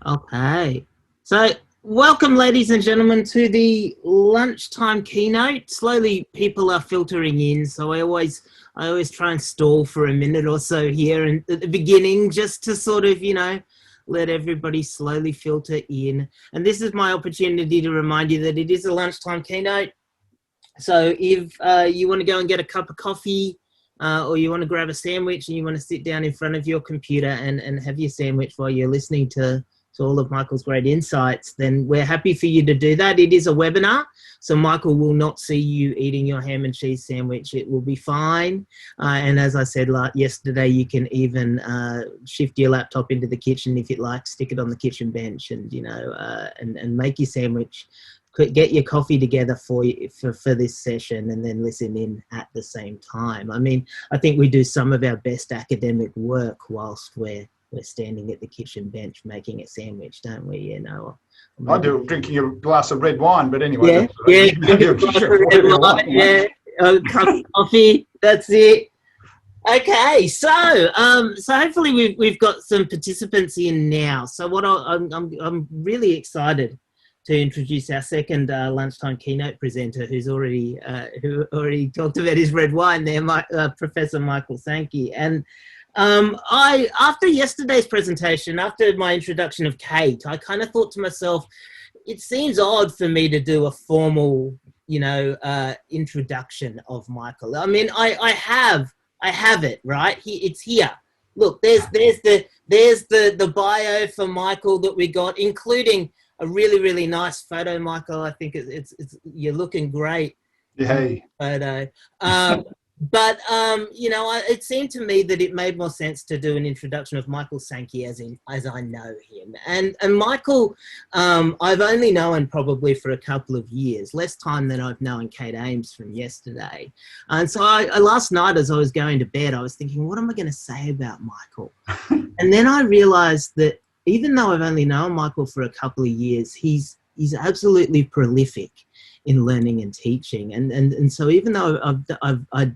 Okay. So welcome, ladies and gentlemen, to the lunchtime keynote. Slowly people are filtering in, so I always try and stall for a minute or so here and at the beginning, just to sort of, let everybody slowly filter in. And this is my opportunity to remind you that it is a lunchtime keynote. So if you want to go and get a cup of coffee, or you want to grab a sandwich and you want to sit down in front of your computer and have your sandwich while you're listening to all of Michael's great insights, then we're happy for you to do that. It is a webinar, so Michael will not see you eating your ham and cheese sandwich. It will be fine. And as I said yesterday, you can even shift your laptop into the kitchen if you'd like, stick it on the kitchen bench and, and make your sandwich. Get your coffee together for this session and then listen in at the same time. I mean, I think we do some of our best academic work whilst we're standing at the kitchen bench making a sandwich, don't we? I do, drinking a glass of red wine, but anyway. Yeah, cup of coffee, that's it. Okay, so hopefully we've got some participants in now. So what I'm really excited to introduce our second lunchtime keynote presenter, who already talked about his red wine there, Professor Michael Sankey. And after yesterday's presentation, after my introduction of Kate, I kind of thought to myself, it seems odd for me to do a formal, introduction of Michael. I mean, I have it, right? It's here. Look, there's the bio for Michael that we got, including a really, really nice photo, Michael. I think it's you're looking great. Yay. Photo. It seemed to me that it made more sense to do an introduction of Michael Sankey as I know him. And Michael, I've only known probably for a couple of years, less time than I've known Kate Ames from yesterday. And so last night as I was going to bed, I was thinking, what am I going to say about Michael? And then I realized that even though I've only known Michael for a couple of years, he's absolutely prolific in learning and teaching. And so even though I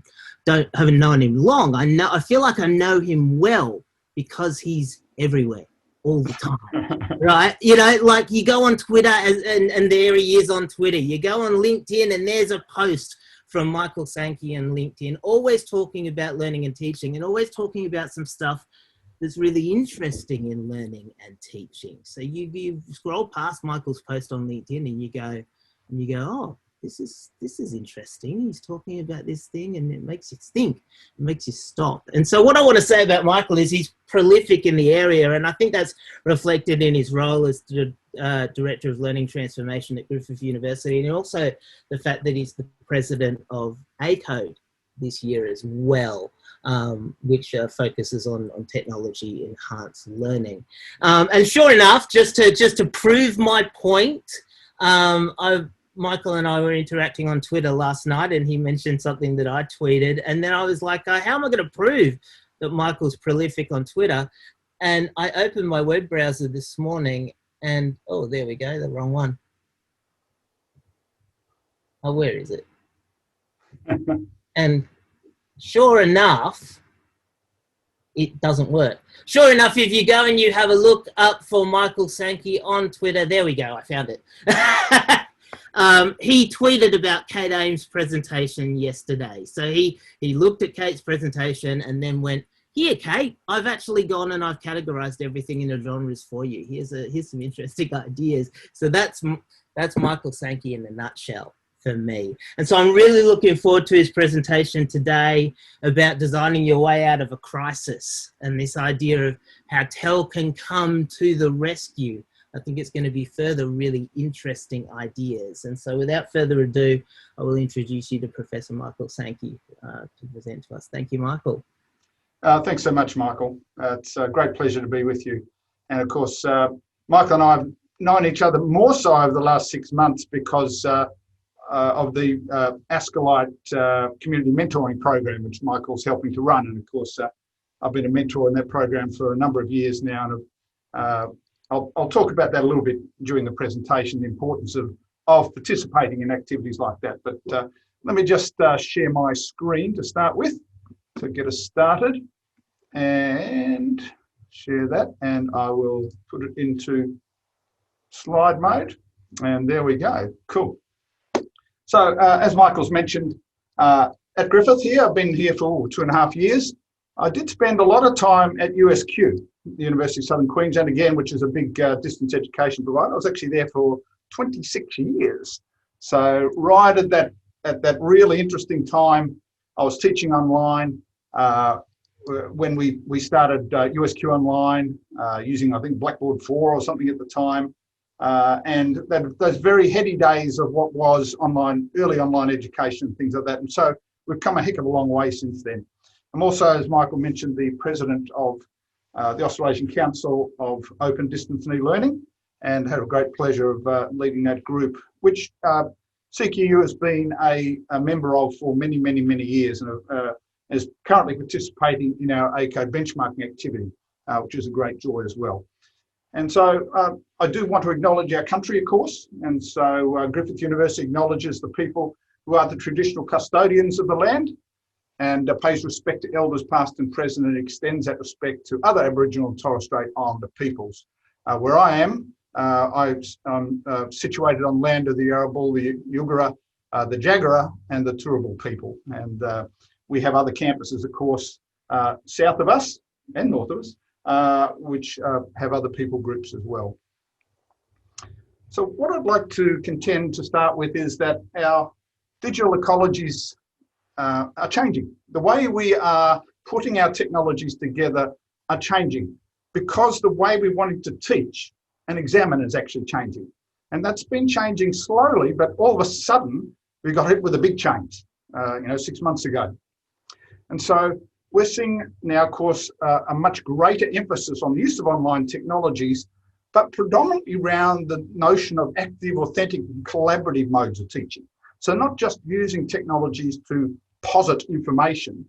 haven't known him long, I feel like I know him well because he's everywhere all the time, right? Like you go on Twitter and there he is on Twitter. You go on LinkedIn and there's a post from Michael Sankey on LinkedIn, always talking about learning and teaching and always talking about some stuff that's really interesting in learning and teaching. So you scroll past Michael's post on LinkedIn and you go, oh, this is interesting. He's talking about this thing and it makes you think, it makes you stop. And so what I want to say about Michael is he's prolific in the area, and I think that's reflected in his role as the Director of Learning Transformation at Griffith University, and also the fact that he's the president of ACODE this year as well, which focuses on technology enhanced learning. And sure enough, just to prove my point, Michael and I were interacting on Twitter last night and he mentioned something that I tweeted, and then I was like, how am I going to prove that Michael's prolific on Twitter? And I opened my web browser this morning and, oh, there we go, the wrong one. Oh, where is it? And sure enough, it doesn't work. Sure enough, if you go and you have a look up for Michael Sankey on Twitter, there we go, I found it. He tweeted about Kate Ames' presentation yesterday. So he looked at Kate's presentation and then went, here, Kate, I've actually gone and I've categorized everything into genres for you. Here's some interesting ideas. So that's Michael Sankey in a nutshell for me. And so I'm really looking forward to his presentation today about designing your way out of a crisis and this idea of how TEL can come to the rescue. I think it's going to be further really interesting ideas. And so without further ado, I will introduce you to Professor Michael Sankey to present to us. Thank you, Michael. Thanks so much, Michael. It's a great pleasure to be with you. And of course, Michael and I have known each other more so over the last 6 months because of the ACODE community mentoring program, which Michael's helping to run. And of course, I've been a mentor in that program for a number of years now. And I'll talk about that a little bit during the presentation, the importance of participating in activities like that. But let me just share my screen to start with to get us started. And share that, and I will put it into slide mode. And there we go. Cool. So as Michael's mentioned, at Griffith here, I've been here for 2.5 years. I did spend a lot of time at USQ, the University of Southern Queensland, again, which is a big distance education provider. I was actually there for 26 years. So right at that really interesting time, I was teaching online when we started USQ Online using, I think, Blackboard 4 or something at the time. And those very heady days of what was online, early online education, things like that. And so we've come a heck of a long way since then. I'm also, as Michael mentioned, the president of the Australasian Council of Open Distance and eLearning, and had a great pleasure of leading that group, which CQU has been a member of for many, many, many years, and is currently participating in our ACODE benchmarking activity, which is a great joy as well. And so I do want to acknowledge our country, of course, and so Griffith University acknowledges the people who are the traditional custodians of the land, and pays respect to elders past and present, and extends that respect to other Aboriginal and Torres Strait Islander peoples. Where I am, I'm situated on land of the Yarrabul, the Yugara, the Jagera, and the Turrbal people. And we have other campuses, of course, south of us and north of us, which have other people groups as well. So what I'd like to contend to start with is that our digital ecologies are changing. The way we are putting our technologies together are changing, because the way we wanted to teach and examine is actually changing. And that's been changing slowly, but all of a sudden we got hit with a big change, 6 months ago. And so we're seeing now, of course, a much greater emphasis on the use of online technologies, but predominantly around the notion of active, authentic, and collaborative modes of teaching. So not just using technologies to posit information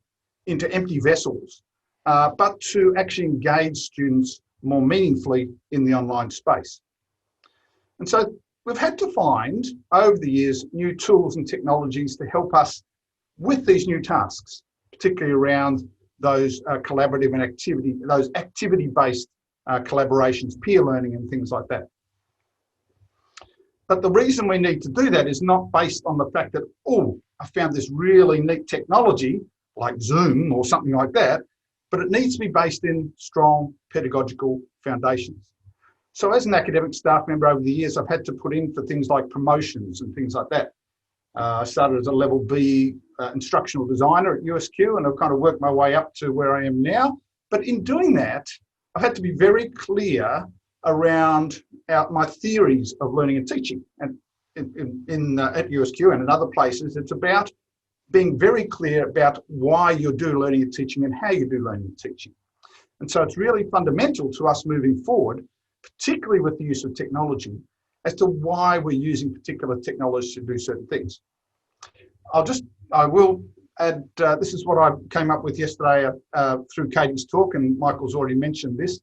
into empty vessels, but to actually engage students more meaningfully in the online space. And so we've had to find, over the years, new tools and technologies to help us with these new tasks, particularly around those collaborative and those activity-based collaborations, peer learning and things like that. But the reason we need to do that is not based on the fact that, oh, I found this really neat technology like Zoom or something like that, but it needs to be based in strong pedagogical foundations. So as an academic staff member over the years, I've had to put in for things like promotions and things like that. I started as a level B instructional designer at USQ, and I've kind of worked my way up to where I am now. But in doing that, I've had to be very clear around my theories of learning and teaching. And at USQ and in other places, it's about being very clear about why you do learning and teaching and how you do learning and teaching. And so it's really fundamental to us moving forward, particularly with the use of technology, as to why we're using particular technologies to do certain things. I will add, this is what I came up with yesterday through Katie's talk, and Michael's already mentioned this,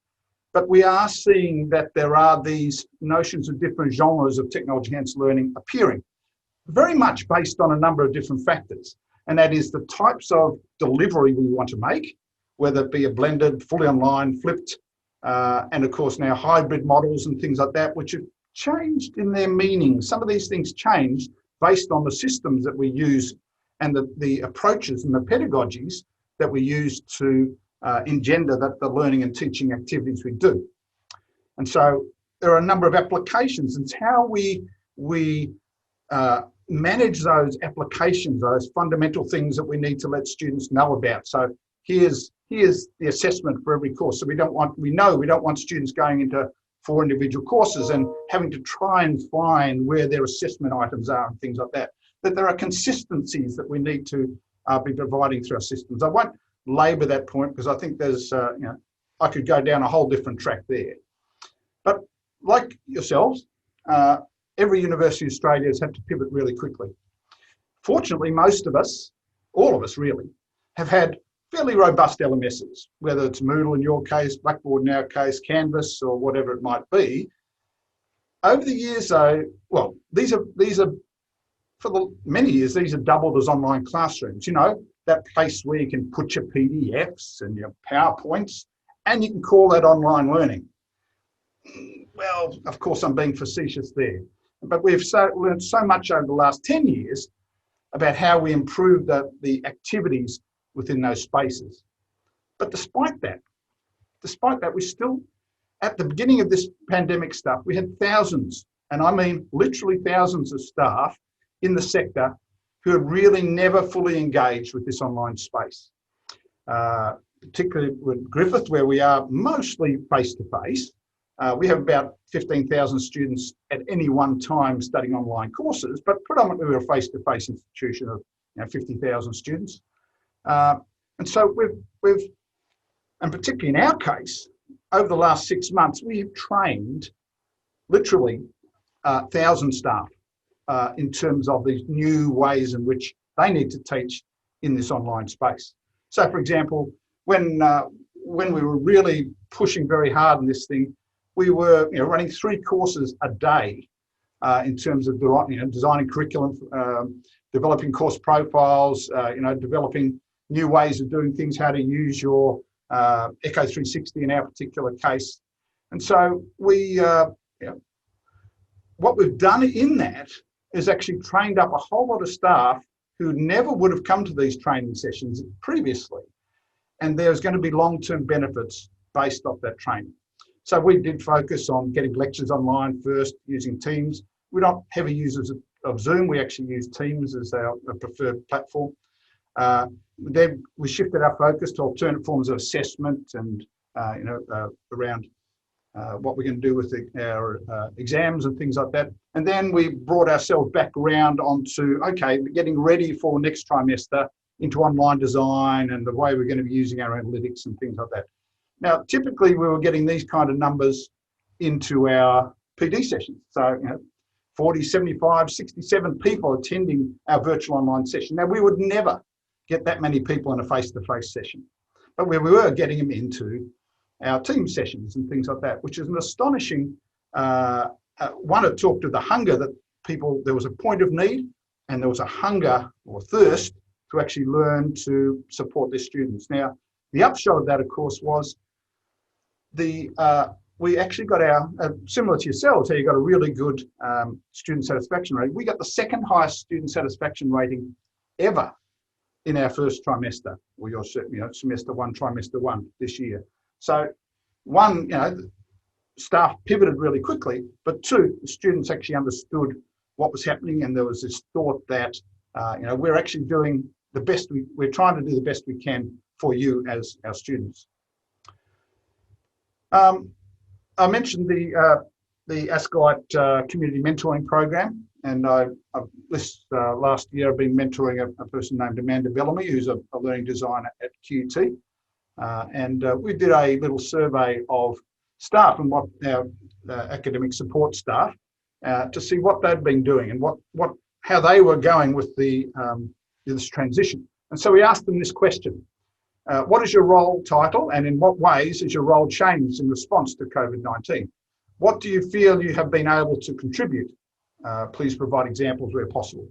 but we are seeing that there are these notions of different genres of technology-enhanced learning appearing, very much based on a number of different factors. And that is the types of delivery we want to make, whether it be a blended, fully online, flipped, and of course now hybrid models and things like that, which have changed in their meaning. Some of these things change based on the systems that we use and the approaches and the pedagogies that we use to engender the learning and teaching activities we do. And so there are a number of applications. It's how we manage those applications, those fundamental things that we need to let students know about. So here's the assessment for every course. So we don't want students going into 4 individual courses and having to try and find where their assessment items are and things like that. That there are consistencies that we need to be providing through our systems. I won't labour that point because I think there's, I could go down a whole different track there. But like yourselves, every university in Australia has had to pivot really quickly. Fortunately, most of us, all of us really, have had fairly robust LMSs, whether it's Moodle in your case, Blackboard in our case, Canvas, or whatever it might be. Over the years, though, well, these are for many years, these have doubled as online classrooms. You know, that place where you can put your PDFs and your PowerPoints and you can call that online learning. Well, of course, I'm being facetious there, but we've learned so much over the last 10 years about how we improve the activities within those spaces. But despite that, we still, at the beginning of this pandemic stuff, we had thousands, and I mean literally thousands of staff in the sector who have really never fully engaged with this online space. Particularly with Griffith, where we are mostly face-to-face. We have about 15,000 students at any one time studying online courses, but predominantly we're a face-to-face institution of 50,000 students. And so we've, and particularly in our case, over the last 6 months, we have trained literally 1,000 staff in terms of these new ways in which they need to teach in this online space. So, for example, when we were really pushing very hard on this thing, we were running 3 courses a day in terms of designing curriculum, developing course profiles, developing new ways of doing things, how to use your Echo 360 in our particular case. And so we, what we've done in that is actually trained up a whole lot of staff who never would have come to these training sessions previously. And there's going to be long-term benefits based off that training. So we did focus on getting lectures online first using Teams. We're not heavy users of Zoom. We actually use Teams as our preferred platform. Then we shifted our focus to alternate forms of assessment and around what we're going to do with our exams and things like that. And then we brought ourselves back around onto, okay, getting ready for next trimester into online design and the way we're going to be using our analytics and things like that. Now, typically we were getting these kind of numbers into our PD sessions. So, 40, 75, 67 people attending our virtual online session. Now, we would never get that many people in a face-to-face session, but we were getting them into our team sessions and things like that, which is an astonishing, one, it talked to the hunger that people, there was a point of need and there was a hunger or thirst to actually learn to support their students. Now, the upshot of that, of course, was we actually got our, similar to yourselves, how you got a really good student satisfaction rate. We got the second highest student satisfaction rating ever in our first trimester, or your semester 1, trimester 1 this year. So one, staff pivoted really quickly, but 2, the students actually understood what was happening, and there was this thought that we're actually doing the best, we're trying to do the best we can for you as our students. I mentioned the ACODE community mentoring program, and this last year I've been mentoring a person named Amanda Bellamy, who's a learning designer at QT, and we did a little survey of staff and what our academic support staff to see what they'd been doing and how they were going with this transition. And so we asked them this question. What is your role title, and in what ways has your role changed in response to COVID-19? What do you feel you have been able to contribute? Please provide examples where possible.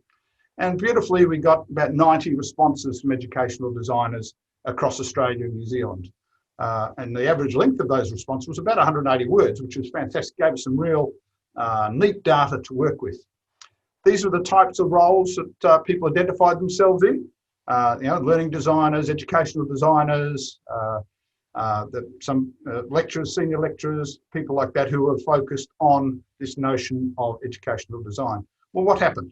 And beautifully, we got about 90 responses from educational designers across Australia and New Zealand. And the average length of those responses was about 180 words, which was fantastic, gave us some real neat data to work with. These are the types of roles that people identified themselves in. Learning designers, educational designers, some lecturers, senior lecturers, people like that who were focused on this notion of educational design. Well, what happened?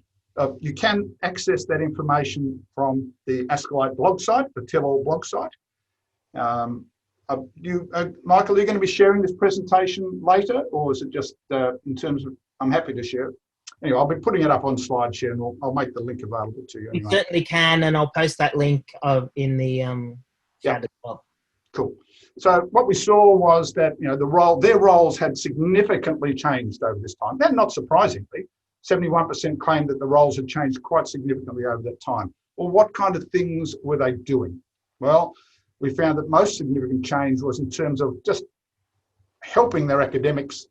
You can access that information from the ACODE blog site, the Tell All blog site. Michael, are you going to be sharing this presentation later, or is it just in terms of, I'm happy to share it. Anyway, I'll be putting it up on SlideShare, and I'll make the link available to you. You certainly can, and I'll post that link in the chat as well. Cool. So what we saw was that their roles had significantly changed over this time. Then, not surprisingly, 71% claimed that the roles had changed quite significantly over that time. Well, what kind of things were they doing? Well, we found that most significant change was in terms of just helping their academics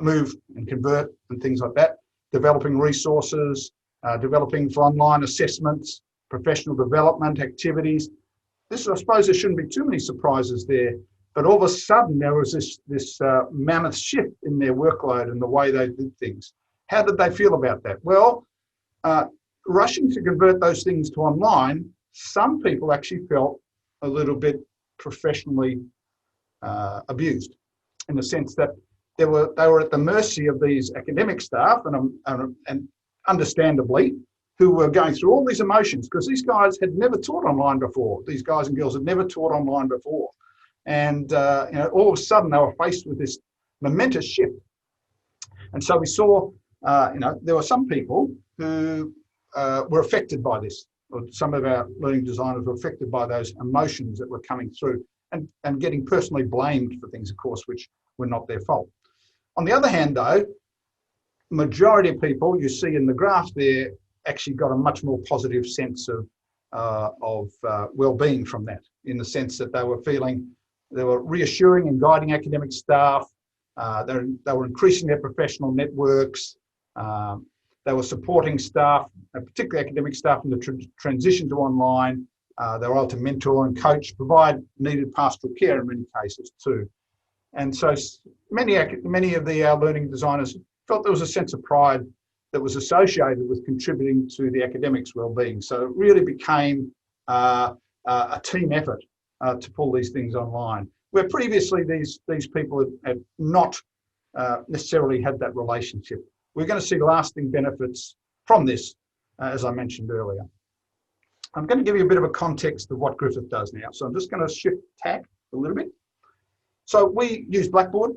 move and convert and things like that. Developing resources, developing for online assessments, professional development activities. I suppose there shouldn't be too many surprises there. But all of a sudden, there was this mammoth shift in their workload and the way they did things. How did they feel about that? Well, rushing to convert those things to online, some people actually felt a little bit professionally abused, in the sense that they were at the mercy of these academic staff, and understandably, who were going through all these emotions, because these guys had never taught online before. These guys and girls had never taught online before. And all of a sudden, they were faced with this momentous shift. And so we saw, there were some people who were affected by this, or some of our learning designers were affected by those emotions that were coming through, and getting personally blamed for things, of course, which were not their fault. On the other hand, though, majority of people you see in the graph there actually got a much more positive sense of well-being from that, in the sense that they were reassuring and guiding academic staff. They were increasing their professional networks. They were supporting staff, particularly academic staff, in the transition to online. They were able to mentor and coach, provide needed pastoral care in many cases too. And so many of our learning designers felt there was a sense of pride that was associated with contributing to the academics' well-being. So it really became a team effort to pull these things online, where previously these people had not necessarily had that relationship. We're going to see lasting benefits from this, as I mentioned earlier. I'm going to give you a bit of a context of what Griffith does now. So I'm just going to shift tack a little bit. So we use Blackboard.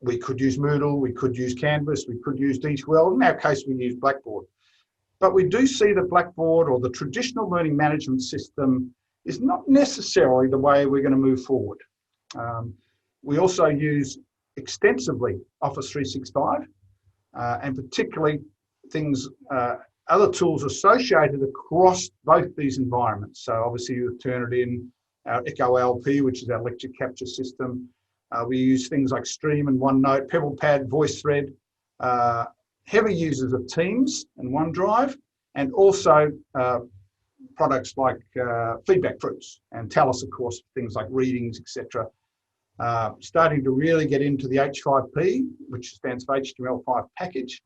We could use Moodle, we could use Canvas, we could use D2L. In our case, we use Blackboard. But we do see that Blackboard, or the traditional learning management system, is not necessarily the way we're going to move forward. We also use extensively Office 365, and particularly other tools associated across both these environments. So obviously you've turned in our EcoLP, which is our lecture capture system. We use things like Stream and OneNote, PebblePad, VoiceThread, heavy users of Teams and OneDrive, and also products like Feedback Fruits and Talus, of course, things like readings, etc. Starting to really get into the H5P, which stands for HTML5 package.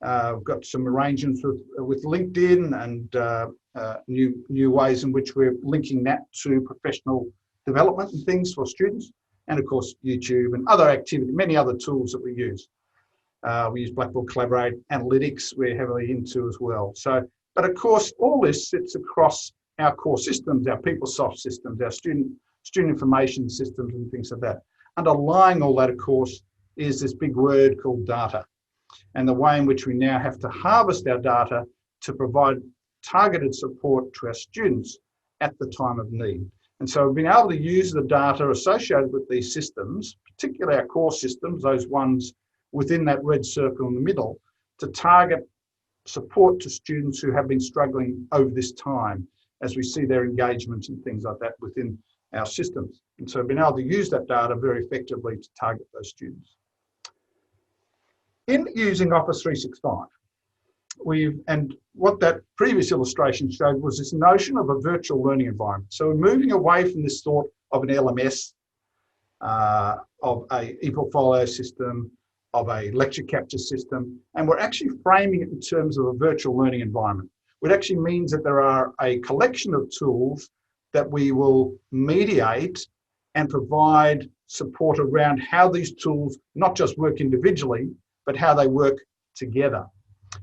We've got some arrangements with LinkedIn and new ways in which we're linking that to professional development and things for students. And of course, YouTube and many other tools that we use. We use Blackboard Collaborate, Analytics we're heavily into as well. So, but of course, all this sits across our core systems, our PeopleSoft systems, our student information systems and things like that. Underlying all that, of course, is this big word called data, and the way in which we now have to harvest our data to provide targeted support to our students at the time of need. And so we've been able to use the data associated with these systems, particularly our core systems, those ones within that red circle in the middle, to target support to students who have been struggling over this time, as we see their engagement and things like that within our systems. And so we've been able to use that data very effectively to target those students. In using Office 365, and what that previous illustration showed was this notion of a virtual learning environment. So we're moving away from this thought of an LMS, of a e-portfolio system, of a lecture capture system, and we're actually framing it in terms of a virtual learning environment, which actually means that there are a collection of tools that we will mediate and provide support around how these tools not just work individually, but how they work together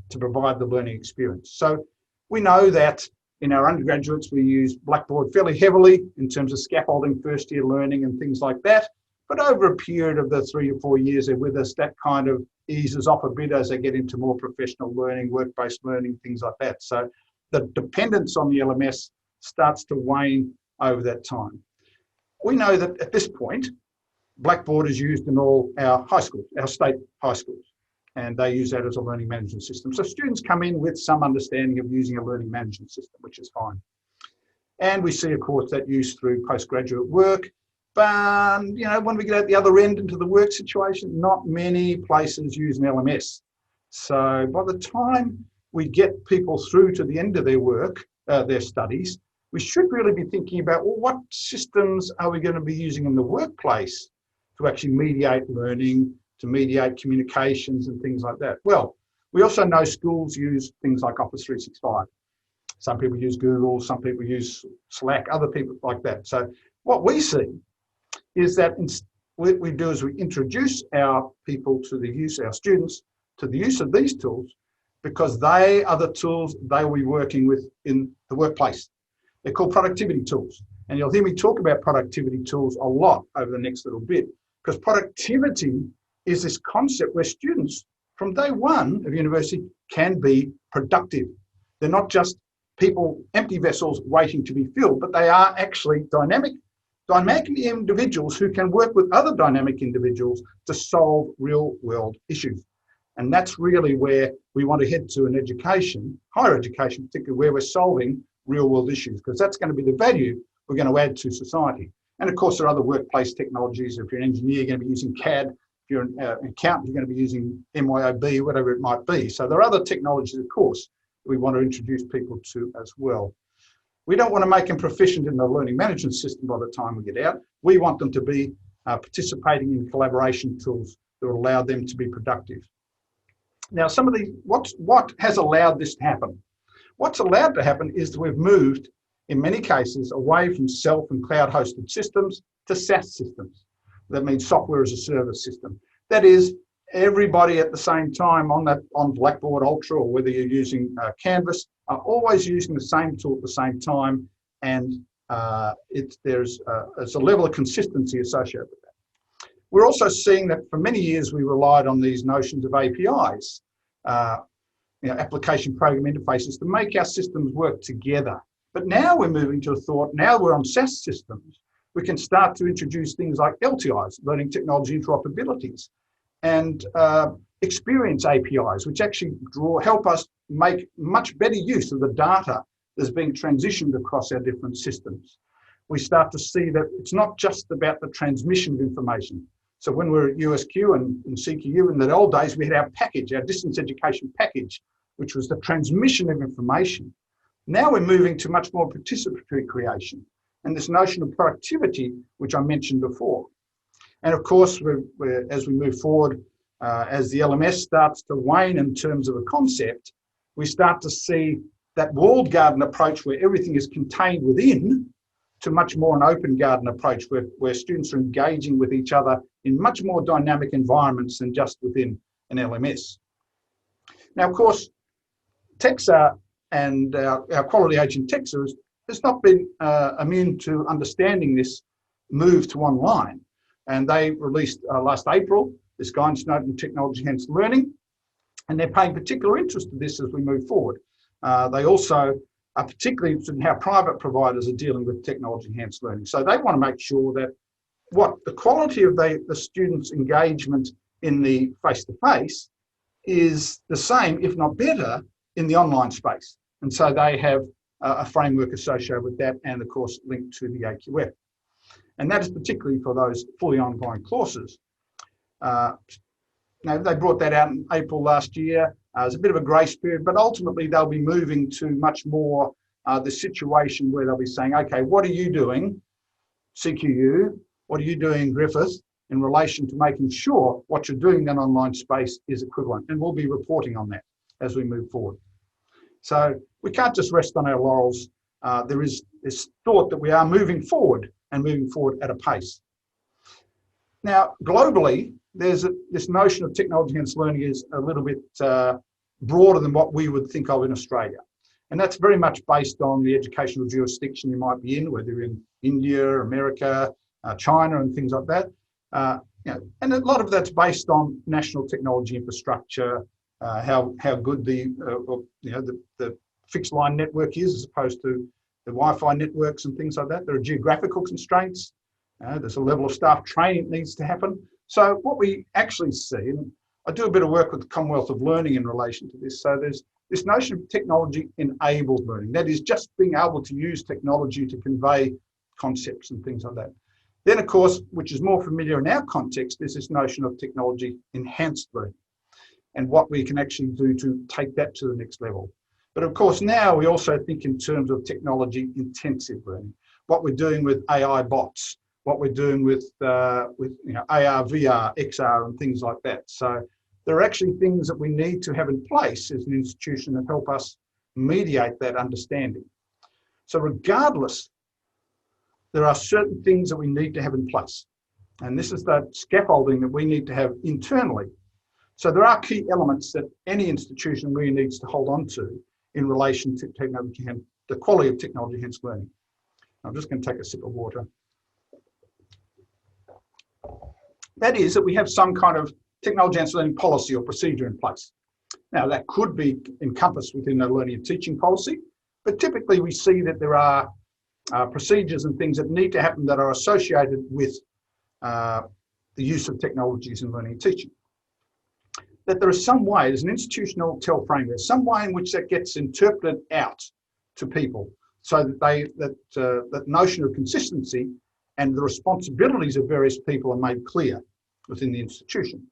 to provide the learning experience. So we know that in our undergraduates, we use Blackboard fairly heavily in terms of scaffolding first year learning and things like that. But over a period of the 3 or 4 years they're with us, that kind of eases off a bit as they get into more professional learning, work-based learning, things like that. So the dependence on the LMS starts to wane over that time. We know that at this point, Blackboard is used in all our high schools, our state high schools, and they use that as a learning management system. So students come in with some understanding of using a learning management system, which is fine. And we see, of course, that use through postgraduate work. But, when we get at the other end into the work situation, not many places use an LMS. So by the time we get people through to the end of their work, their studies, we should really be thinking about, well, what systems are we going to be using in the workplace to actually mediate learning, to mediate communications and things like that? Well, we also know schools use things like Office 365. Some people use Google, some people use Slack, other people like that. So what we see is that what we do is we introduce our people to the use, our students, to the use of these tools, because they are the tools they will be working with in the workplace. They're called productivity tools. And you'll hear me talk about productivity tools a lot over the next little bit, because productivity is this concept where students from day one of university can be productive. They're not just people, empty vessels waiting to be filled, but they are actually dynamic individuals who can work with other dynamic individuals to solve real world issues. And that's really where we want to head to in education, higher education, particularly where we're solving real world issues, because that's going to be the value we're going to add to society. And of course, there are other workplace technologies. If you're an engineer, you're going to be using CAD. If you're an accountant, you're going to be using MYOB, whatever it might be. So there are other technologies, of course, that we want to introduce people to as well. We don't want to make them proficient in the learning management system by the time we get out. We want them to be participating in collaboration tools that will allow them to be productive. Now, some of the, what has allowed this to happen? What's allowed to happen is that we've moved, in many cases, away from self and cloud-hosted systems to SaaS systems. That means software as a service system. That is, everybody at the same time on Blackboard Ultra, or whether you're using Canvas, are always using the same tool at the same time, and there's a level of consistency associated with that. We're also seeing that for many years we relied on these notions of APIs, application program interfaces, to make our systems work together. But now we're moving to a thought, now we're on SaaS systems, we can start to introduce things like LTIs, learning technology interoperabilities, and experience APIs, which actually help us make much better use of the data that's being transitioned across our different systems. We start to see that it's not just about the transmission of information. So when we're at USQ and CQU, in the old days, we had our package, our distance education package, which was the transmission of information. Now we're moving to much more participatory creation and this notion of productivity, which I mentioned before. And of course, as we move forward, as the LMS starts to wane in terms of a concept, we start to see that walled garden approach where everything is contained within, to much more an open garden approach where students are engaging with each other in much more dynamic environments than just within an LMS. Now, of course, TEXA and our quality agent TEXA has not been immune to understanding this move to online. And they released last April this guidance note on technology enhanced learning, and they're paying particular interest to this as we move forward. They also are particularly interested in how private providers are dealing with technology enhanced learning. So they want to make sure that the quality of the students' engagement in the face-to-face is the same, if not better, in the online space. And so they have a framework associated with that, and of course linked to the AQF. And that is particularly for those fully online courses. Now, they brought that out in April last year. There's a bit of a grace period, but ultimately they'll be moving to much more the situation where they'll be saying, okay, what are you doing, CQU? What are you doing, Griffith, in relation to making sure what you're doing in an online space is equivalent? And we'll be reporting on that as we move forward. So we can't just rest on our laurels. There is this thought that we are moving forward and moving forward at a pace. Now, globally, there's this notion of technology enhanced learning is a little bit broader than what we would think of in Australia. And that's very much based on the educational jurisdiction you might be in, whether you're in India, America, China, and things like that. And a lot of that's based on national technology infrastructure, how good the fixed line network is as opposed to the Wi-Fi networks and things like that. There are geographical constraints. There's a level of staff training that needs to happen. So what we actually see, and I do a bit of work with the Commonwealth of Learning in relation to this, so there's this notion of technology-enabled learning. That is just being able to use technology to convey concepts and things like that. Then, of course, which is more familiar in our context, there's this notion of technology-enhanced learning and what we can actually do to take that to the next level. But of course, now we also think in terms of technology intensive learning, what we're doing with AI bots, what we're doing with AR, VR, XR and things like that. So there are actually things that we need to have in place as an institution that help us mediate that understanding. So regardless, there are certain things that we need to have in place. And this is the scaffolding that we need to have internally. So there are key elements that any institution really needs to hold on to in relation to technology and the quality of technology-enhanced learning. I'm just going to take a sip of water. That is that we have some kind of technology-enhanced learning policy or procedure in place. Now that could be encompassed within a learning and teaching policy, but typically we see that there are procedures and things that need to happen that are associated with the use of technologies in learning and teaching. That there is some way, there's an institutional TEL framework, some way in which that gets interpreted out to people so that that notion of consistency and the responsibilities of various people are made clear within the institution.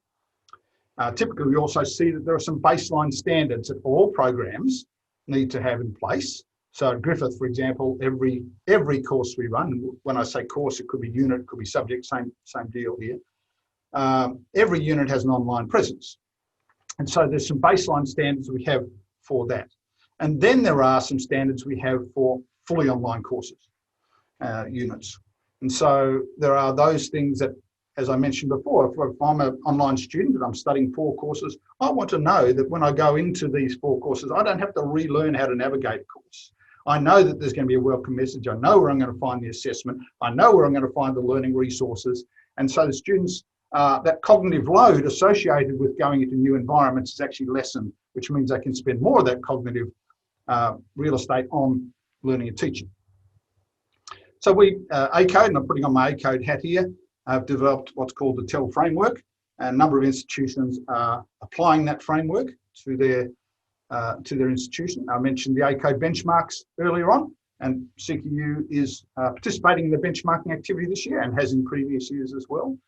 Typically, we also see that there are some baseline standards that all programs need to have in place. So at Griffith, for example, every course we run, when I say course, it could be unit, it could be subject, same deal here. Every unit has an online presence. And so there's some baseline standards we have for that. And then there are some standards we have for fully online courses, units. And so there are those things that, as I mentioned before, if I'm an online student and I'm studying 4 courses, I want to know that when I go into these 4 courses, I don't have to relearn how to navigate a course. I know that there's going to be a welcome message. I know where I'm going to find the assessment. I know where I'm going to find the learning resources. And so the students, that cognitive load associated with going into new environments is actually lessened, which means they can spend more of that cognitive real estate on learning and teaching. So we, ACODE, and I'm putting on my ACODE hat here, have developed what's called the TEL framework. And a number of institutions are applying that framework to their institution. I mentioned the ACODE benchmarks earlier on, and CQU is participating in the benchmarking activity this year and has in previous years as well.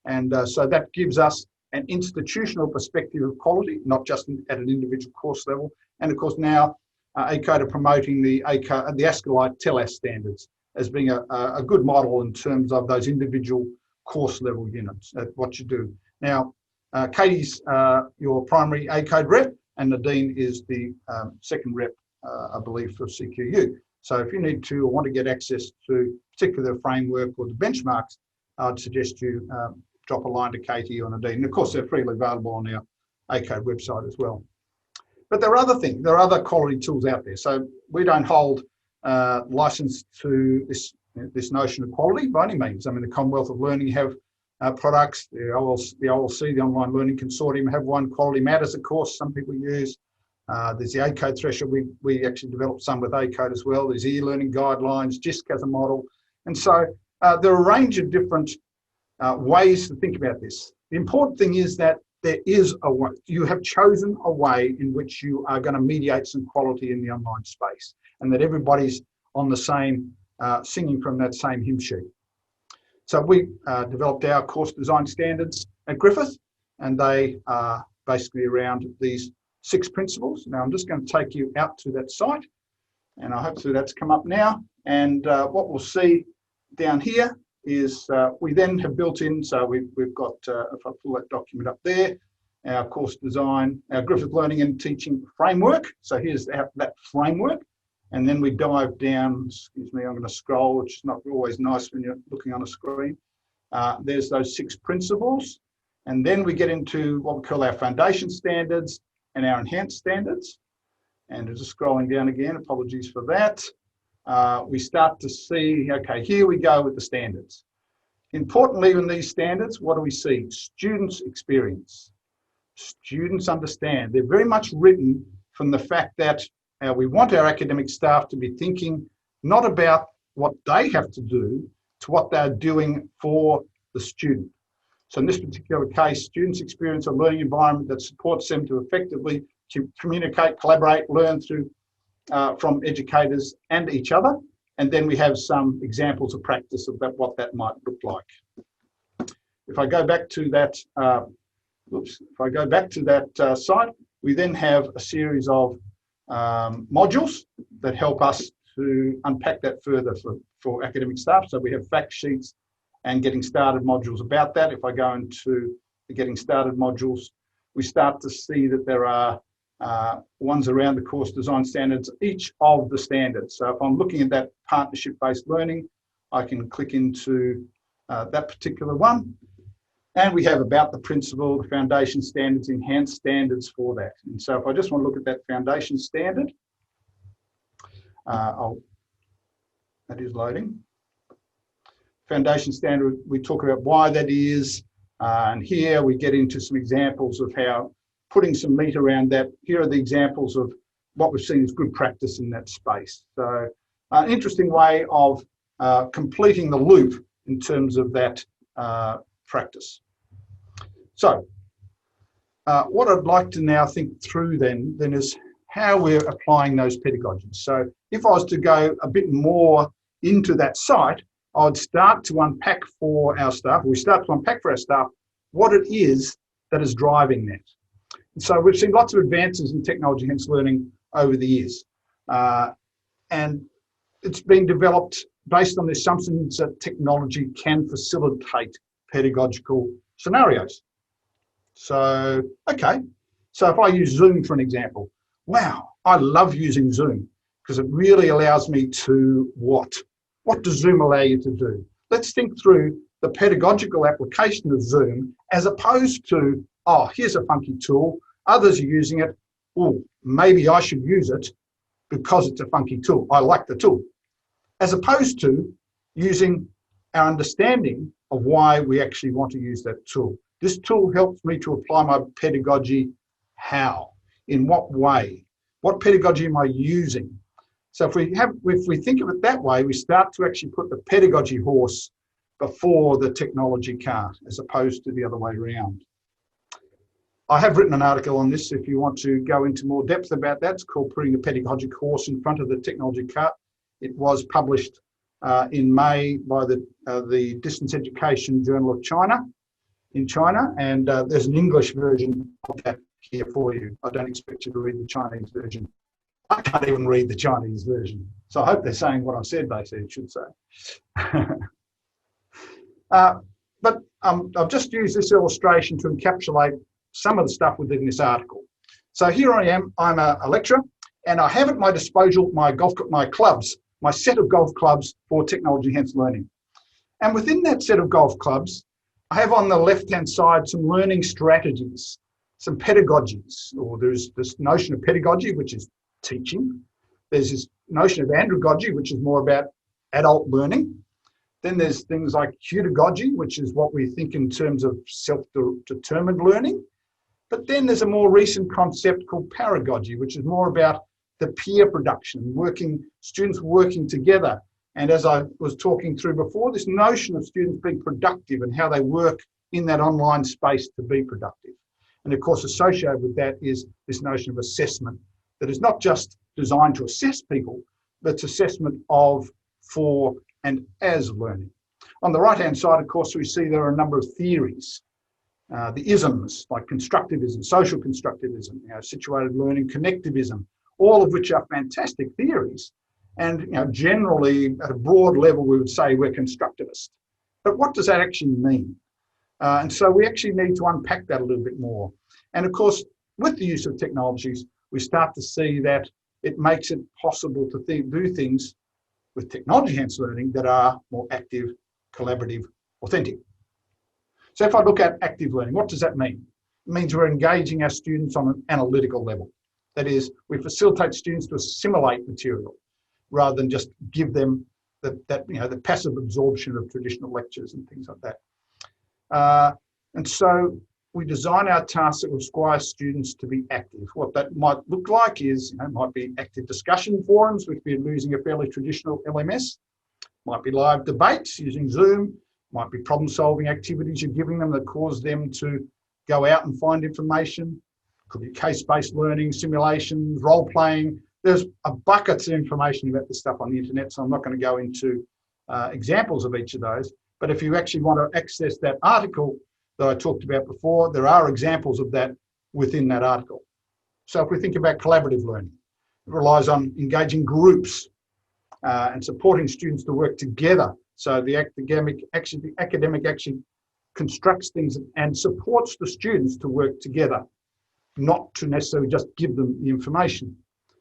And so that gives us an institutional perspective of quality, not just at an individual course level. And of course now ACODE are promoting the ACODE TELAS standards as being a good model in terms of those individual course level units at what you do. Now, Katie's your primary ACODE rep, and Nadine is the second rep, I believe, for CQU. So if you need to or want to get access to particular framework or the benchmarks, I'd suggest you drop a line to Katie or Nadine. And of course, they're freely available on our ACODE website as well. But there are other things, there are other quality tools out there. So we don't hold license to this notion of quality by any means. I mean, the Commonwealth of Learning have products, the OLC, the Online Learning Consortium, have one. Quality Matters, of course, some people use. There's the ACODE threshold. We actually developed some with ACODE as well. There's eLearning guidelines, JISC has a model. And so there are a range of different ways to think about this. The important thing is that there is a way, you have chosen a way in which you are going to mediate some quality in the online space, and that everybody's on the same, singing from that same hymn sheet. So we developed our course design standards at Griffith, and they are basically around these 6 principles. Now I'm just going to take you out to that site, and hopefully that's come up now. And what we'll see down here is we then have built in, so we've got, if I pull that document up there, our course design, our Griffith Learning and Teaching Framework. So here's that framework. And then we dive down, excuse me, I'm going to scroll, which is not always nice when you're looking on a screen. There's those 6 principles. And then we get into what we call our foundation standards and our enhanced standards. And just scrolling down again, apologies for that. We start to see, okay, here we go with the standards. Importantly, in these standards, what do we see? Students experience. Students understand. They're very much written from the fact that we want our academic staff to be thinking not about what they have to do, to what they're doing for the student. So in this particular case, students experience a learning environment that supports them to effectively communicate, collaborate, learn through from educators and each other. And then we have some examples of practice of that, what that might look like. If I go back to that, site, we then have a series of modules that help us to unpack that further for academic staff. So we have fact sheets and getting started modules about that. If I go into the getting started modules, we start to see that there are ones around the course design standards, each of the standards. So if I'm looking at that partnership-based learning, I can click into that particular one. And we have about the principle, the foundation standards, enhanced standards for that. And so if I just want to look at that foundation standard, that is loading. Foundation standard, we talk about why that is. And here we get into some examples of how putting some meat around that. Here are the examples of what we've seen as good practice in that space. So an interesting way of completing the loop in terms of that practice. So what I'd like to now think through then is how we're applying those pedagogies. So if I was to go a bit more into that site, I'd start to unpack for our staff, we start to unpack for our staff what it is that is driving that. And so we've seen lots of advances in technology enhanced learning over the years. And it's been developed based on the assumptions that technology can facilitate pedagogical scenarios. So, okay, so if I use Zoom for an example, wow, I love using Zoom because it really allows me to what? What does Zoom allow you to do? Let's think through the pedagogical application of Zoom as opposed to, oh, here's a funky tool, others are using it, oh, maybe I should use it because it's a funky tool. I like the tool. As opposed to using our understanding of why we actually want to use that tool. This tool helps me to apply my pedagogy. How? In what way? What pedagogy am I using? So if we think of it that way, we start to actually put the pedagogy horse before the technology cart, as opposed to the other way around. I have written an article on this if you want to go into more depth about that. It's called Putting the Pedagogic Horse in Front of the Technology Cart. It was published in May by the Distance Education Journal of China, in China, and there's an English version of that here for you. I don't expect you to read the Chinese version. I can't even read the Chinese version. So I hope they're saying what I said they should say. But I've just used this illustration to encapsulate some of the stuff within this article. So here I am, I'm a lecturer, and I have at my disposal my clubs, my set of golf clubs for technology enhanced learning. And within that set of golf clubs, I have on the left-hand side some learning strategies, some pedagogies, or there's this notion of pedagogy, which is teaching. There's this notion of andragogy, which is more about adult learning. Then there's things like pedagogy, which is what we think in terms of self-determined learning. But then there's a more recent concept called paragogy, which is more about the peer production, students working together. And as I was talking through before, this notion of students being productive and how they work in that online space to be productive. And of course, associated with that is this notion of assessment that is not just designed to assess people, but it's assessment of, for, and as learning. On the right-hand side, of course, we see there are a number of theories. The isms like constructivism, social constructivism, situated learning, connectivism, all of which are fantastic theories. And generally, at a broad level, we would say we're constructivist. But what does that actually mean? And so we actually need to unpack that a little bit more. And of course, with the use of technologies, we start to see that it makes it possible to do things with technology-enhanced learning that are more active, collaborative, authentic. So if I look at active learning, what does that mean? It means we're engaging our students on an analytical level. That is, we facilitate students to assimilate material rather than just give them the passive absorption of traditional lectures and things like that. And so we design our tasks that require students to be active. What that might look like is, might be active discussion forums, which we're using a fairly traditional LMS. Might be live debates using Zoom. Might be problem-solving activities you're giving them that cause them to go out and find information. Could be case-based learning, simulations, role-playing. There's a buckets of information about this stuff on the internet, so I'm not going to go into examples of each of those. But if you actually want to access that article that I talked about before, there are examples of that within that article. So if we think about collaborative learning, relies on engaging groups and supporting students to work together. So the academic actually constructs things and supports the students to work together, not to necessarily just give them the information.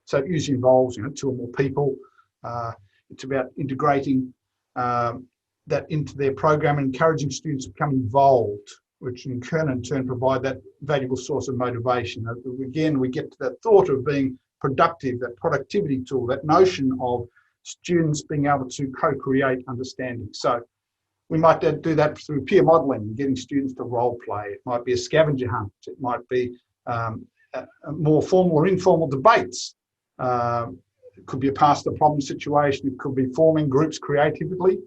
So it usually involves, 2 or more people. It's about integrating that into their program and encouraging students to become involved, which in turn provide that valuable source of motivation. Again, we get to that thought of being productive, that productivity tool, that notion of students being able to co-create understanding. So we might do that through peer modelling, getting students to role play. It might be a scavenger hunt. It might be more formal or informal debates. It could be a pass the problem situation. It could be forming groups creatively,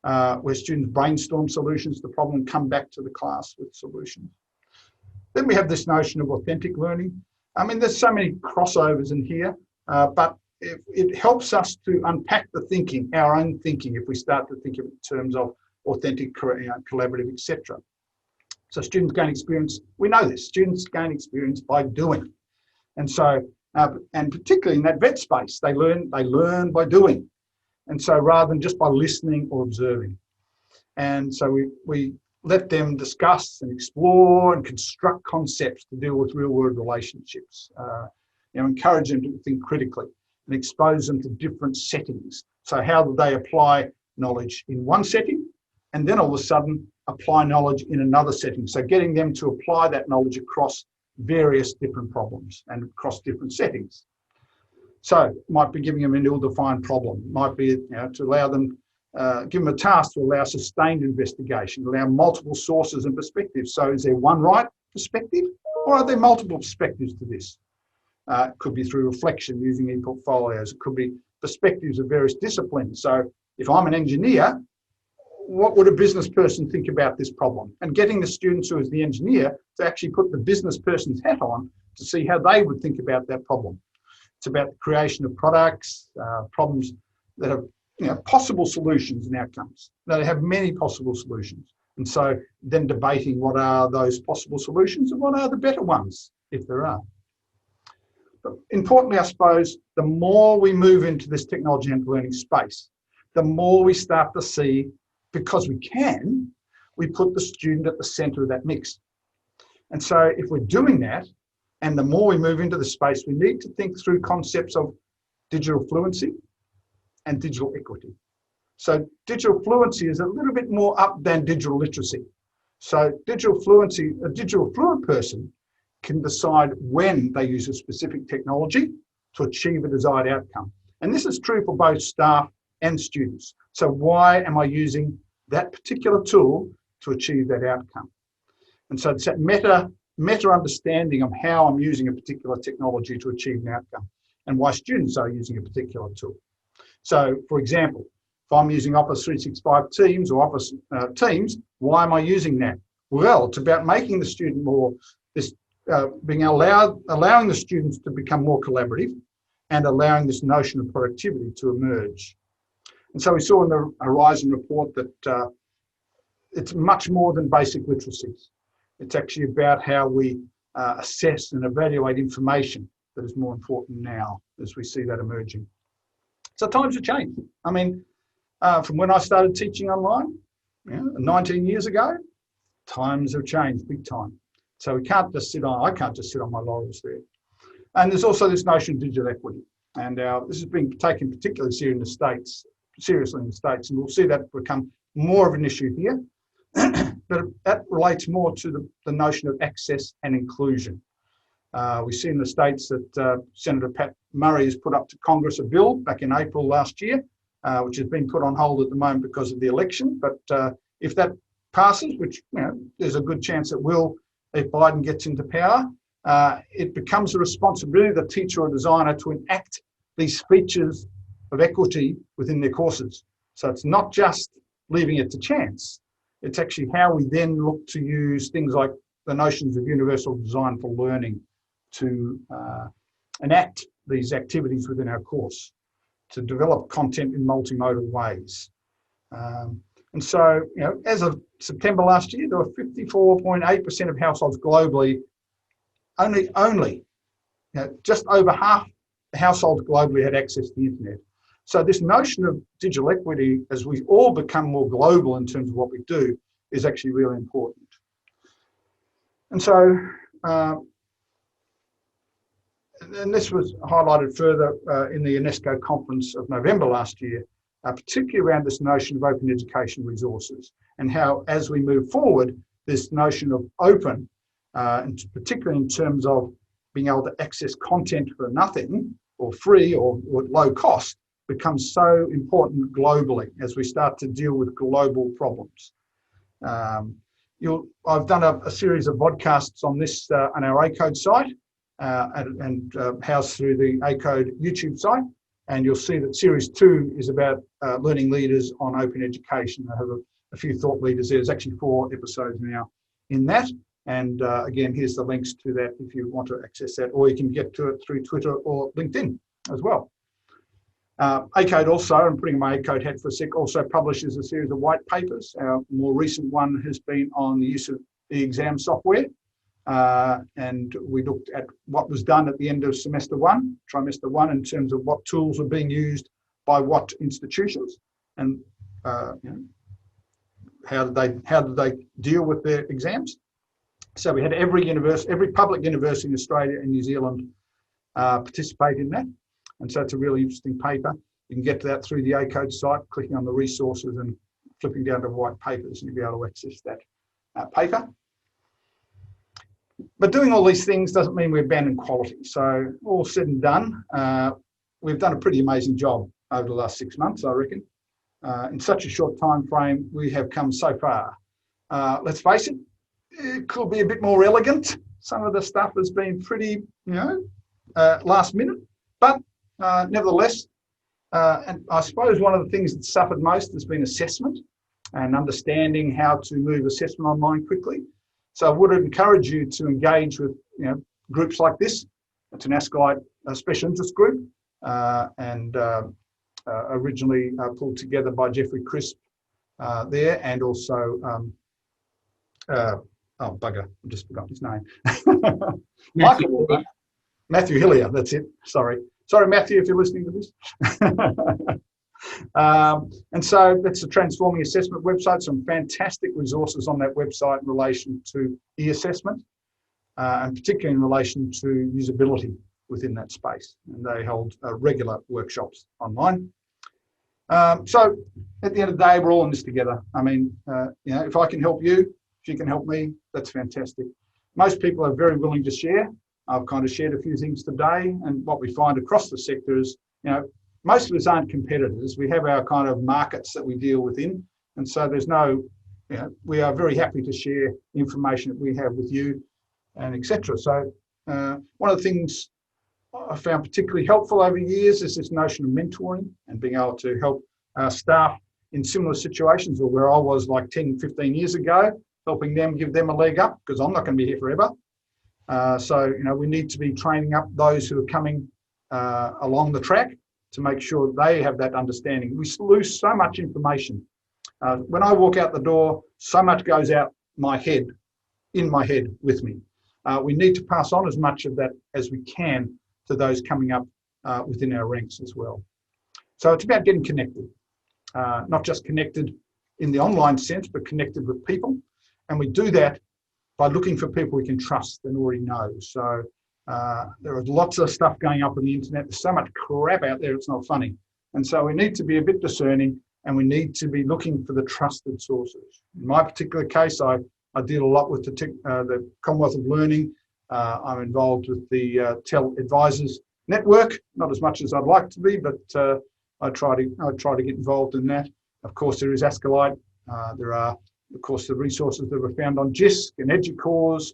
where students brainstorm solutions to the problem and come back to the class with solutions. Then we have this notion of authentic learning. I mean, there's so many crossovers in here, but it helps us to unpack the thinking, our own thinking, if we start to think of it in terms of authentic, collaborative, etc. So students gain experience. We know this. Students gain experience by doing, and so and particularly in that vet space, they learn by doing, and so rather than just by listening or observing. And so we let them discuss and explore and construct concepts to deal with real-world relationships. Encourage them to think critically and expose them to different settings. So how do they apply knowledge in one setting and then all of a sudden apply knowledge in another setting? So getting them to apply that knowledge across various different problems and across different settings. So it might be giving them an ill-defined problem, might be to allow them, give them a task to allow sustained investigation, allow multiple sources and perspectives. So is there one right perspective or are there multiple perspectives to this? It could be through reflection using e-portfolios. It could be perspectives of various disciplines. So if I'm an engineer, what would a business person think about this problem? And getting the students who is the engineer to actually put the business person's hat on to see how they would think about that problem. It's about the creation of products, problems that have possible solutions and outcomes. They have many possible solutions. And so then debating what are those possible solutions and what are the better ones, if there are. But importantly, I suppose, the more we move into this technology and learning space, the more we start to see, because we put the student at the center of that mix. And so if we're doing that, and the more we move into the space, we need to think through concepts of digital fluency and digital equity. So digital fluency is a little bit more up than digital literacy. So digital fluency, a digital fluent person can decide when they use a specific technology to achieve a desired outcome. And this is true for both staff and students. So why am I using that particular tool to achieve that outcome? And so it's that meta understanding of how I'm using a particular technology to achieve an outcome and why students are using a particular tool. So for example, if I'm using Office 365 Teams or Office Teams, why am I using that? Well, it's about making the student more, allowing the students to become more collaborative and allowing this notion of productivity to emerge. And so we saw in the Horizon report that it's much more than basic literacies. It's actually about how we assess and evaluate information that is more important now as we see that emerging. So times have changed. I mean, from when I started teaching online, 19 years ago, times have changed big time. So I can't just sit on my laurels there. And there's also this notion of digital equity. And this has been taken particularly seriously in the States, and we'll see that become more of an issue here. But that relates more to the notion of access and inclusion. We see in the States that Senator Pat Murray has put up to Congress a bill back in April last year, which has been put on hold at the moment because of the election. But if that passes, which there's a good chance it will if Biden gets into power, it becomes the responsibility of the teacher or designer to enact these features of equity within their courses. So it's not just leaving it to chance. It's actually how we then look to use things like the notions of universal design for learning to enact these activities within our course, to develop content in multimodal ways. And so, as of September last year, there were 54.8% of households globally, only just over half households globally had access to the internet. So this notion of digital equity, as we all become more global in terms of what we do, is actually really important. And so, and this was highlighted further in the UNESCO conference of November last year, particularly around this notion of open education resources and how, as we move forward, this notion of open, and particularly in terms of being able to access content for nothing or free or at low cost, becomes so important globally as we start to deal with global problems. I've done a series of podcasts on this on our ACODE site and housed through the ACODE YouTube site. And you'll see that series 2 is about learning leaders on open education. I have a few thought leaders there. There's actually 4 episodes now in that. And again, here's the links to that if you want to access that, or you can get to it through Twitter or LinkedIn as well. ACODE also, I'm putting my ACODE hat for a sec, also publishes a series of white papers. Our more recent one has been on the use of e-exam software. And we looked at what was done at the end of trimester one, in terms of what tools were being used by what institutions, and how did they deal with their exams. So we had every public university in Australia and New Zealand participate in that. And so it's a really interesting paper. You can get to that through the ACODE site, clicking on the resources and flipping down to white papers, and you'll be able to access that paper. But doing all these things doesn't mean we abandon quality. So all said and done, we've done a pretty amazing job over the last 6 months, I reckon. In such a short time frame, we have come so far. Let's face it, it could be a bit more elegant. Some of the stuff has been pretty, last minute, but nevertheless, and I suppose one of the things that suffered most has been assessment and understanding how to move assessment online quickly. So I would encourage you to engage with groups like this. It's an ACODE special interest group, and originally pulled together by Jeffrey Crisp there, and also oh bugger, I just forgot his name. Matthew Hillier, that's it. Sorry, Matthew, if you're listening to this. And so that's a transforming assessment website. Some fantastic resources on that website in relation to e-assessment, and particularly in relation to usability within that space. And they hold regular workshops online. So at the end of the day, we're all in this together. I mean, if I can help you, if you can help me, that's fantastic. Most people are very willing to share. I've kind of shared a few things today, and what we find across the sector is, most of us aren't competitors. We have our kind of markets that we deal within, and so there's no, we are very happy to share information that we have with you, and etc. So one of the things I found particularly helpful over years is this notion of mentoring and being able to help staff in similar situations, or where I was like 10, 15 years ago, helping them, give them a leg up, because I'm not going to be here forever. So we need to be training up those who are coming along the track to make sure they have that understanding. We lose so much information. When I walk out the door, so much goes out in my head with me. We need to pass on as much of that as we can to those coming up within our ranks as well. So it's about getting connected, not just connected in the online sense, but connected with people. And we do that by looking for people we can trust and already know. So there is lots of stuff going up on the internet. There's so much crap out there, it's not funny. And so we need to be a bit discerning, and we need to be looking for the trusted sources. In my particular case, I deal a lot with the Commonwealth of Learning. I'm involved with the TEL Advisors Network, not as much as I'd like to be, but I try to get involved in that. Of course, there is ACODE. There are, of course, the resources that were found on JISC and EDUCAUSE.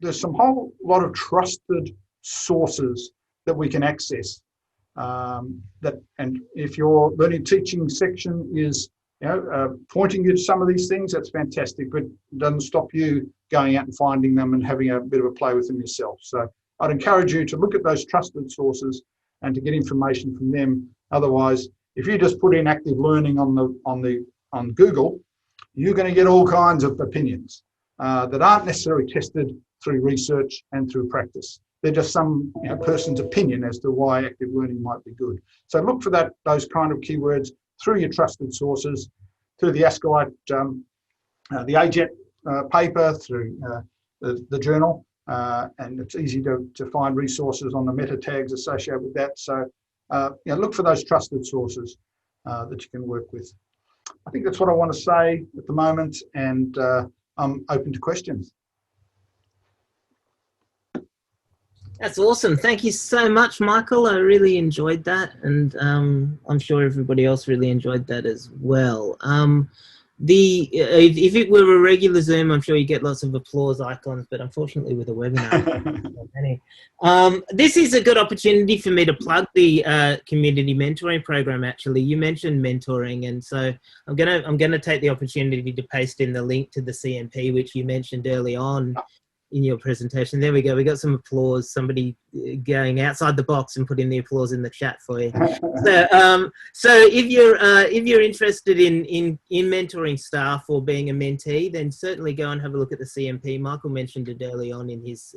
There's some whole lot of trusted sources that we can access. And if your learning teaching section is pointing you to some of these things, that's fantastic, but it doesn't stop you going out and finding them and having a bit of a play with them yourself. So I'd encourage you to look at those trusted sources and to get information from them. Otherwise, if you just put in active learning on Google, you're going to get all kinds of opinions that aren't necessarily tested through research and through practice. They're just some person's opinion as to why active learning might be good. So look for those kind of keywords through your trusted sources, through the ACODE, the AJET paper, through the journal, and it's easy to find resources on the meta tags associated with that. So look for those trusted sources that you can work with. I think that's what I want to say at the moment, and I'm open to questions. That's awesome. Thank you so much, Michael. I really enjoyed that, and I'm sure everybody else really enjoyed that as well. If it were a regular Zoom, I'm sure you get lots of applause icons, but unfortunately with a webinar, this is a good opportunity for me to plug the community mentoring program. Actually, you mentioned mentoring, and so I'm gonna take the opportunity to paste in the link to the CMP, which you mentioned early on in your presentation. There we go. We got some applause. Somebody going outside the box and putting the applause in the chat for you. So if you're interested in mentoring staff or being a mentee, then certainly go and have a look at the CMP. Michael mentioned it early on in his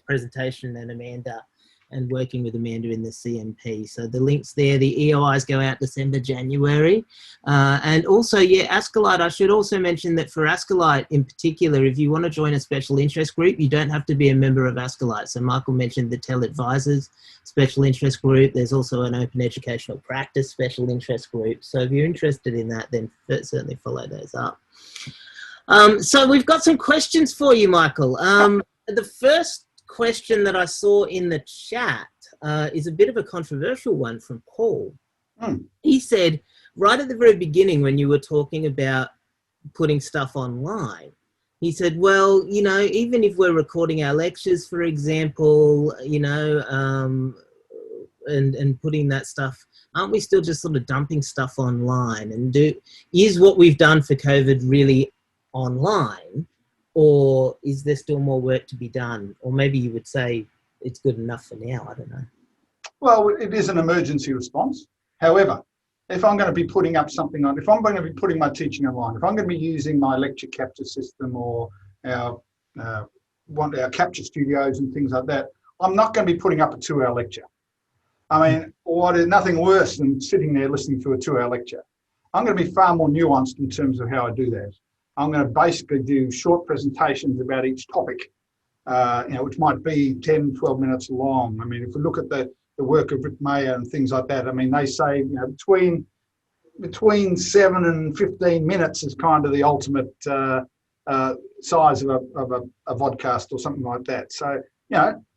presentation, and Amanda, and working with Amanda in the CMP. So the links there, the EOIs go out December, January. And also, ACODE, I should also mention that for ACODE in particular, if you want to join a special interest group, you don't have to be a member of ACODE. So Michael mentioned the TEL Advisors special interest group. There's also an Open Educational Practice special interest group. So if you're interested in that, then certainly follow those up. So we've got some questions for you, Michael. The first question that I saw in the chat is a bit of a controversial one from Paul. He said, right at the very beginning when you were talking about putting stuff online, he said, well, even if we're recording our lectures, for example, and putting that stuff, aren't we still just sort of dumping stuff online? And is what we've done for COVID really online? Or is there still more work to be done? Or maybe you would say it's good enough for now, I don't know. Well, it is an emergency response. However, if I'm going to be putting up something on, if I'm going to be putting my teaching online, if I'm going to be using my lecture capture system or our capture studios and things like that, I'm not going to be putting up a 2-hour lecture. I mean, there's nothing worse than sitting there listening to a 2-hour lecture. I'm going to be far more nuanced in terms of how I do that. I'm going to basically do short presentations about each topic, which might be 10, 12 minutes long. I mean, if we look at the work of Rick Mayer and things like that, I mean, they say between 7 and 15 minutes is kind of the ultimate size of a vodcast or something like that. So,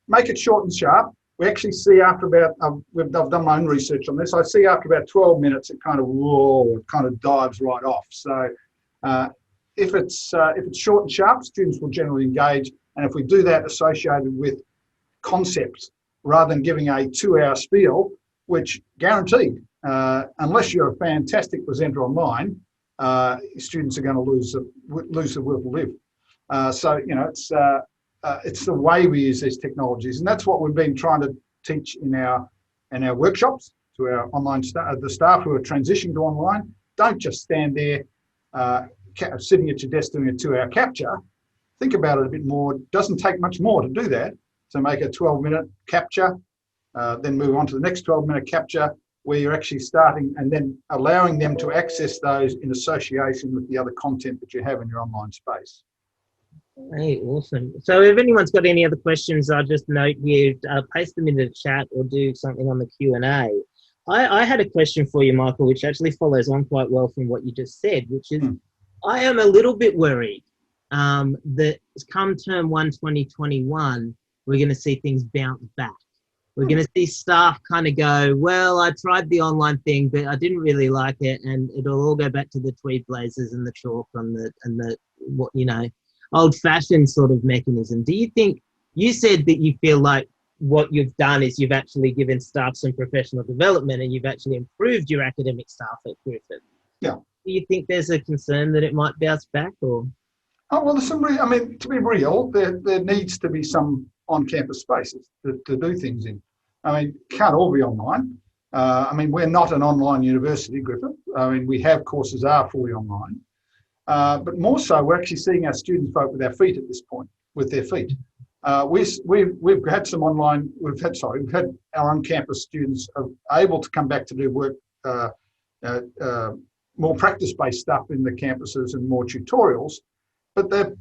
make it short and sharp. We actually see after about, I've done my own research on this, I see after about 12 minutes, it kind of dives right off. So, if it's short and sharp, students will generally engage. And if we do that associated with concepts, rather than giving a 2-hour spiel, which guaranteed, unless you're a fantastic presenter online, students are going to lose the will to live. So it's the way we use these technologies, and that's what we've been trying to teach in our workshops to our online the staff who are transitioning to online. Don't just stand there sitting at your desk doing a 2-hour capture. Think about it a bit more. It doesn't take much more to do that. So make a 12-minute capture, then move on to the next 12-minute capture, where you're actually starting and then allowing them to access those in association with the other content that you have in your online space. Hey, awesome. So if anyone's got any other questions, I'll just note here, paste them in the chat or do something on the Q&A. I had a question for you, Michael, which actually follows on quite well from what you just said, which is, I am a little bit worried that come term 1 2021, we're going to see things bounce back. We're going to see staff kind of go, well, I tried the online thing, but I didn't really like it, and it'll all go back to the tweed blazers and the chalk and the old-fashioned sort of mechanism. Do you think, you said that you feel like what you've done is you've actually given staff some professional development and you've actually improved your academic staff at Griffith. Yeah. Do you think there's a concern that it might bounce back, or? Oh, well, there's some to be real, there needs to be some on-campus spaces to do things in. I mean, can't all be online. We're not an online university, Griffith. We have courses are fully online. But more so, we're actually seeing our students vote with our feet at this point, with their feet. we've had some online. We've had our on-campus students able to come back to do work, more practice-based stuff in the campuses and more tutorials, but they're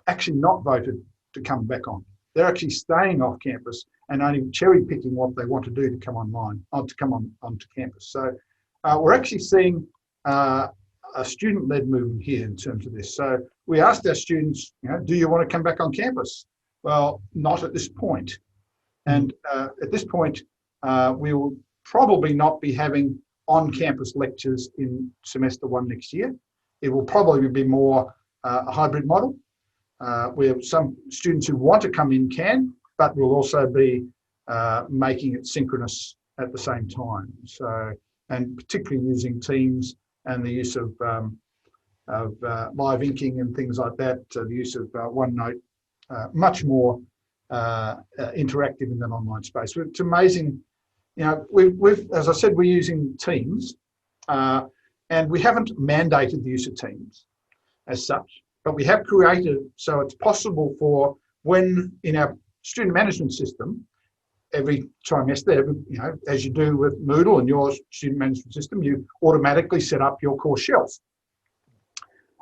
actually not voted to come back on. They're actually staying off campus and only cherry picking what they want to do to come online, to come onto campus. So we're actually seeing a student-led movement here in terms of this. So we asked our students, do you want to come back on campus? Well, not at this point. And at this point, we will probably not be having on-campus lectures in semester 1 next year. It will probably be more a hybrid model, where some students who want to come in can, but we'll also be making it synchronous at the same time. So, and particularly using Teams and the use of live inking and things like that, the use of OneNote, much more interactive in an online space. It's amazing. We've, as I said, we're using Teams, and we haven't mandated the use of Teams as such, but we have created so it's possible for when in our student management system, every trimester, as you do with Moodle and your student management system, you automatically set up your course shelf.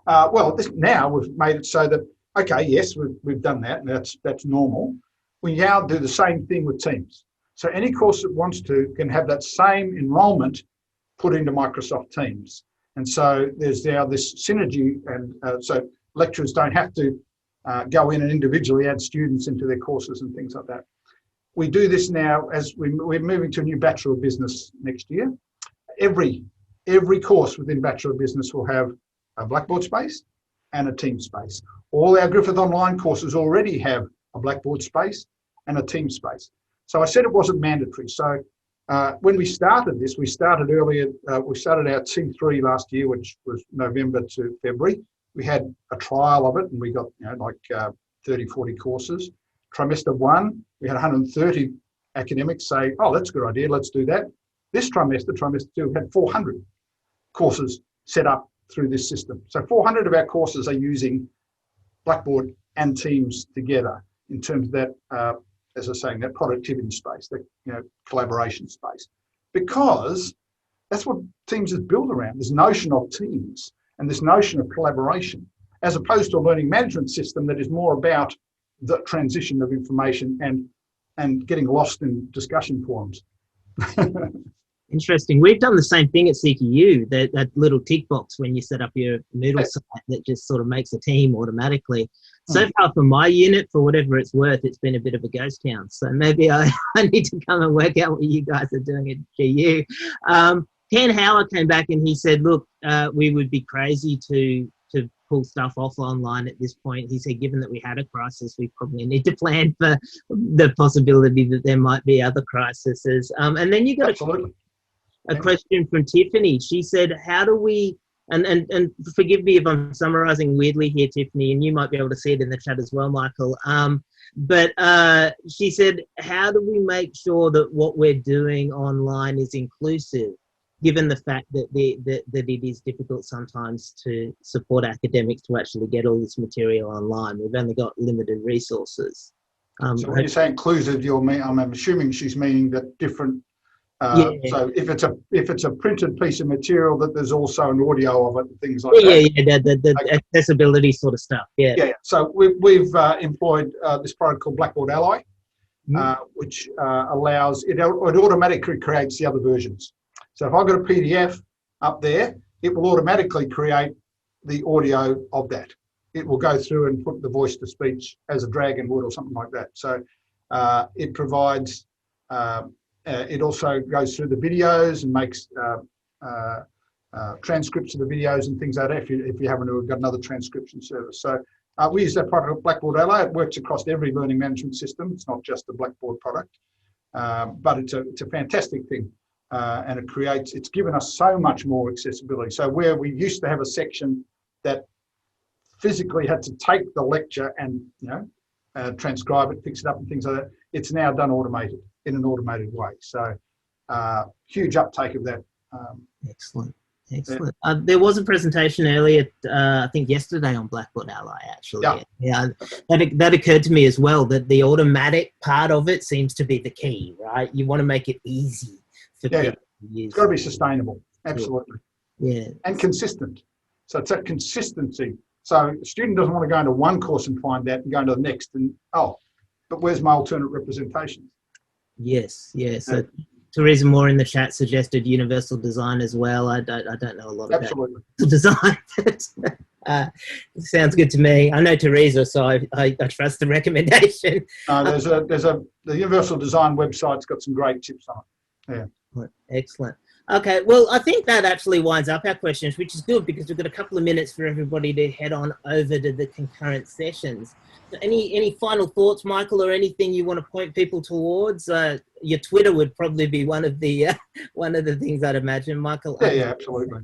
Now we've made it so that, okay, yes, we've done that, and that's normal. We now do the same thing with Teams. So any course that wants to can have that same enrollment put into Microsoft Teams. And so there's now this synergy, and so lecturers don't have to go in and individually add students into their courses and things like that. We do this now as we're moving to a new Bachelor of Business next year. Every course within Bachelor of Business will have a Blackboard space and a Teams space. All our Griffith Online courses already have a Blackboard space and a Teams space. So I said it wasn't mandatory. So when we started this, we started earlier. We started our T3 last year, which was November to February. We had a trial of it, and we got 30, 40 courses. Trimester 1, we had 130 academics say, "Oh, that's a good idea. Let's do that." This trimester 2, we had 400 courses set up through this system. So 400 of our courses are using Blackboard and Teams together in terms of that, as I was saying, that productivity space, that collaboration space, because that's what Teams is built around, this notion of teams and this notion of collaboration, as opposed to a learning management system that is more about the transition of information and getting lost in discussion forums. Interesting. We've done the same thing at CQU, that little tick box when you set up your Moodle site that just sort of makes a team automatically. So far for my unit, for whatever it's worth, it's been a bit of a ghost town. So maybe I need to come and work out what you guys are doing at GU. Ken Howard came back and he said, look, we would be crazy to pull stuff off online at this point. He said, given that we had a crisis, we probably need to plan for the possibility that there might be other crises. And then you got a question from Tiffany. She said, how do we, and forgive me if I'm summarising weirdly here, Tiffany, and you might be able to see it in the chat as well, Michael. But she said, how do we make sure that what we're doing online is inclusive, given the fact that that it is difficult sometimes to support academics to actually get all this material online? We've only got limited resources. So when you say inclusive, I'm assuming she's meaning that different. So if it's a printed piece of material, that there's also an audio of it and things like that. Yeah, the accessibility sort of stuff. Yeah. So we've employed this product called Blackboard Ally, which allows it automatically creates the other versions. So if I've got a PDF up there, it will automatically create the audio of that. It will go through and put the voice to speech as a dragon would or something like that. So it provides. It also goes through the videos and makes transcripts of the videos and things like that if you haven't got another transcription service. So we use that product, Blackboard Ally. It works across every learning management system. It's not just a Blackboard product, but it's a fantastic thing. And it's given us so much more accessibility. So where we used to have a section that physically had to take the lecture and transcribe it, fix it up and things like that, it's now done in an automated way. So huge uptake of that. Excellent. Excellent. There was a presentation earlier, I think yesterday on Blackboard Ally, actually. Yeah, that occurred to me as well, that the automatic part of it seems to be the key, right? You want to make it easy for people to use. It's got to be sustainable, absolutely. Yeah. And consistent. So it's that consistency. So a student doesn't want to go into one course and find that and go into the next and, oh, but where's my alternate representations? Yes, yes. So, Teresa Moore in the chat suggested universal design as well. I don't know a lot about design. Sounds good to me. I know Teresa, so I trust the recommendation. The universal design website's got some great tips on it. Yeah. Excellent. Okay, well, I think that actually winds up our questions, which is good because we've got a couple of minutes for everybody to head on over to the concurrent sessions. So any final thoughts, Michael, or anything you want to point people towards? Your Twitter would probably be one of the things I'd imagine, Michael. Yeah, absolutely.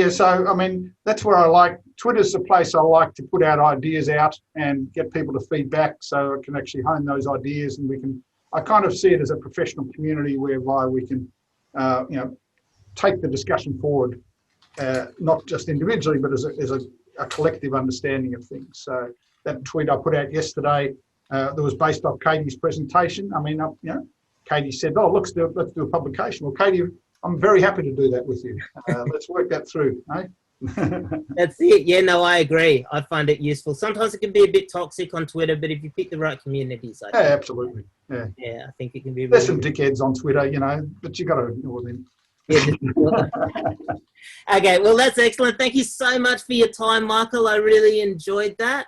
So I mean, that's where I like Twitter's the place I like to put out ideas out and get people to feedback, so I can actually hone those ideas, and I kind of see it as a professional community whereby we can, take the discussion forward, not just individually, but as a collective understanding of things. So that tweet I put out yesterday, that was based off Katie's presentation. I mean, Katie said, "Oh, let's do a publication." Well, Katie, I'm very happy to do that with you. Let's work that through, eh? That's it. Yeah, no, I agree. I find it useful. Sometimes it can be a bit toxic on Twitter, but if you pick the right communities, absolutely. Yeah, I think it can be. There's some dickheads on Twitter, but you got to ignore them. Okay, well, that's excellent. Thank you so much for your time, Michael. I really enjoyed that.